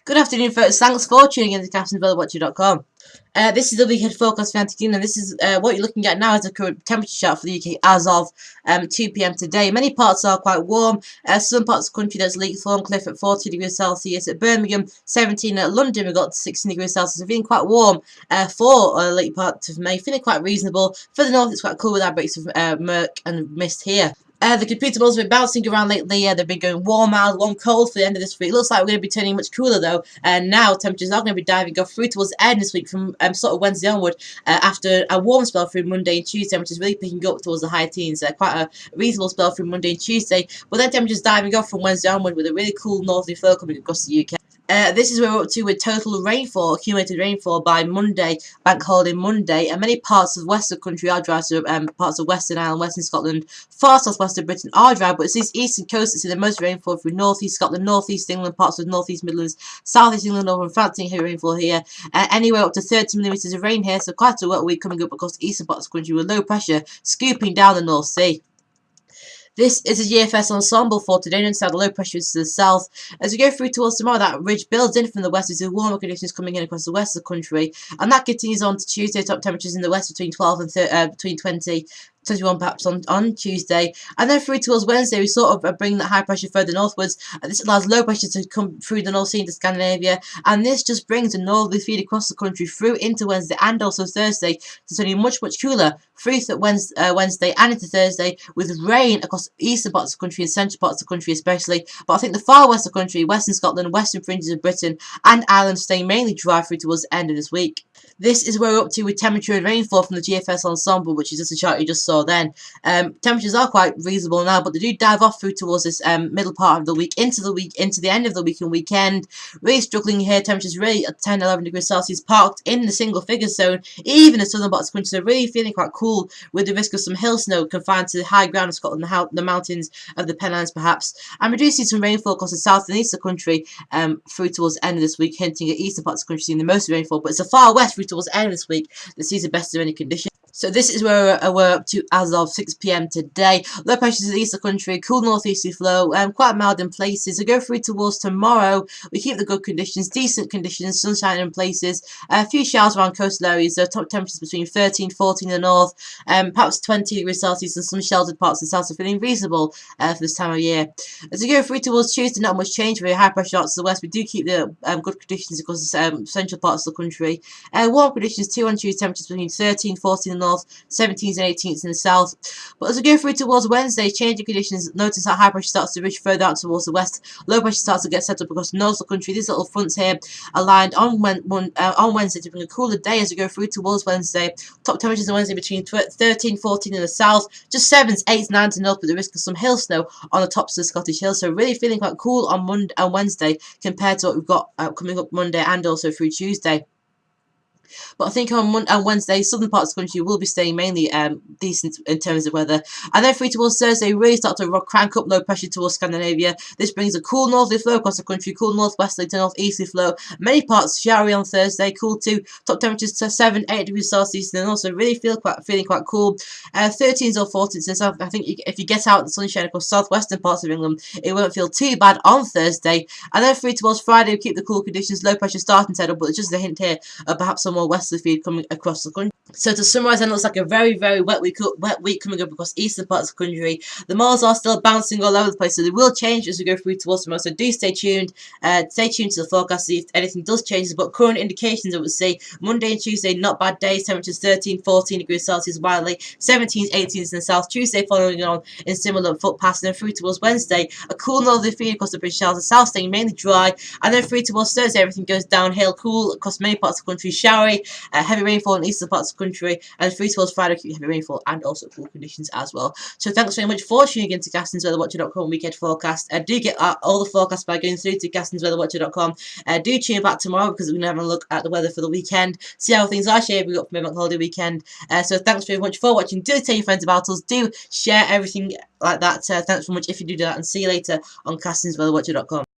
Good afternoon, folks. Thanks for tuning in to CaptainVillaWatcher.com. This is the weekend forecast for United Kingdom. This is what you're looking at now is the current temperature chart for the UK as of 2 p.m. today. Many parts are quite warm. Some parts of the country, there's Leek, Thorncliffe at 40 degrees Celsius. At Birmingham, 17. At London, we've got 16 degrees Celsius. Feeling quite warm for late part of May. Feeling quite reasonable. For the north, it's quite cool with our breaks of murk and mist here. The computer models have been bouncing around lately. They've been going warm, mild, warm, cold for the end of this week. It looks like we're going to be turning much cooler though. And now temperatures are going to be diving off through towards the end this week from sort of Wednesday onward. After a warm spell through Monday and Tuesday, temperatures really picking up towards the high teens. Quite a reasonable spell through Monday and Tuesday. But then temperatures diving off from Wednesday onward with a really cool northerly flow coming across the UK. This is where we're up to with total rainfall, accumulated rainfall by Monday, bank holiday Monday, and many parts of the west of the country are dry, so parts of Western Ireland, Western Scotland, far southwest of Britain are dry, but it's this eastern coast that's in the most rainfall through northeast Scotland, northeast England, parts of northeast Midlands, southeast England, northern France, heavy rainfall here, anywhere up to 30mm of rain here, so quite a wet week coming up across the eastern parts of the country with low pressure scooping down the North Sea. This is a GFS ensemble for today, and the low pressure is to the south. As we go through towards tomorrow, that ridge builds in from the west with warmer conditions coming in across the west of the country, and that continues on to Tuesday. Top temperatures in the west between 12 and between 21 perhaps on Tuesday, and then through towards Wednesday we sort of bring that high pressure further northwards. This allows low pressure to come through the North Sea into Scandinavia, and this just brings a northerly feed across the country through into Wednesday and also Thursday. So it's only much cooler through Wednesday and into Thursday, with rain across eastern parts of the country and central parts of the country especially. But I think the far west of the country, western Scotland, western fringes of Britain and Ireland staying mainly dry through towards the end of this week. This is where we're up to with temperature and rainfall from the GFS ensemble, which is just a chart you just saw then. Temperatures are quite reasonable now, but they do dive off through towards this middle part of the week, into the end of the week and weekend. Really struggling here. Temperatures really at 10, 11 degrees Celsius, parked in the single figure zone, even in southern parts of the country. So really feeling quite cool with the risk of some hill snow confined to the high ground of Scotland, the mountains of the Pennines perhaps. And we do see some rainfall across the south and east of the country through towards the end of this week, hinting at eastern parts of the country seeing the most rainfall, but it's the far west through towards the end of this week that sees the best of any condition. So this is where we're up to as of 6 p.m. today. Low pressures in the east of the country, cool northeasterly flow, quite mild in places. We go through towards tomorrow. We keep the good conditions, decent conditions, sunshine in places. A few showers around coastal areas. Top temperatures between 13, 14 in the north, perhaps 20 degrees Celsius, and some sheltered parts of the south are feeling reasonable for this time of year. As we go through towards Tuesday, not much change. Very high pressure out to the west. We do keep the good conditions across the central parts of the country. Warm conditions too on Tuesday. Temperatures between 13, 14 in the north, 17s and 18s in the south. But as we go through towards Wednesday, changing conditions. Notice that high pressure starts to reach further out towards the west. Low pressure starts to get set up across the north of the country. These little fronts here aligned on Wednesday to bring a cooler day as we go through towards Wednesday. Top temperatures on Wednesday between 13, 14 in the south, just 7s, 8s, 9s in the north, with the risk of some hill snow on the tops of the Scottish Hills. So really feeling quite cool on Wednesday compared to what we've got coming up Monday and also through Tuesday. But I think on Wednesday, southern parts of the country will be staying mainly decent in terms of weather. And then through towards Thursday, really start to crank up low pressure towards Scandinavia. This brings a cool northerly flow across the country, cool northwesterly to northeasterly flow. Many parts showery on Thursday, cool too. Top temperatures to 7, 8 degrees Celsius, and also really feeling quite cool. 13s or 14s in the south. I think if you get out the sunshine across southwestern parts of England, it won't feel too bad on Thursday. And then through towards Friday, we keep the cool conditions, low pressure starting to head up, but it's just a hint here of perhaps some more westerly feed coming across the country. So to summarise, it looks like a very wet week coming up across eastern parts of the country. The models are still bouncing all over the place, so they will change as we go through towards tomorrow. So do stay tuned. Stay tuned to the forecast, see if anything does change. But current indications, I would say Monday and Tuesday, not bad days. Temperatures 13, 14 degrees Celsius wildly, 17s, 18s in the south. Tuesday following on in similar footpaths, and then through towards Wednesday, a cool northerly feed across the British Isles. The south staying mainly dry, and then through towards Thursday, everything goes downhill. Cool across many parts of the country, showery, heavy rainfall in eastern parts of the country, and through towards Friday, keep heavy rainfall and also cool conditions as well. So thanks very much for tuning in to Gaston'sWeatherWatcher.com weekend forecast. Do get all the forecasts by going through to Gaston'sWeatherWatcher.com. Do tune back tomorrow because we're going to have a look at the weather for the weekend, see how things are shaping up for the holiday weekend. So thanks very much for watching. Do tell your friends about us. Do share everything like that. Thanks very much if you do that, and see you later on Gaston'sWeatherWatcher.com.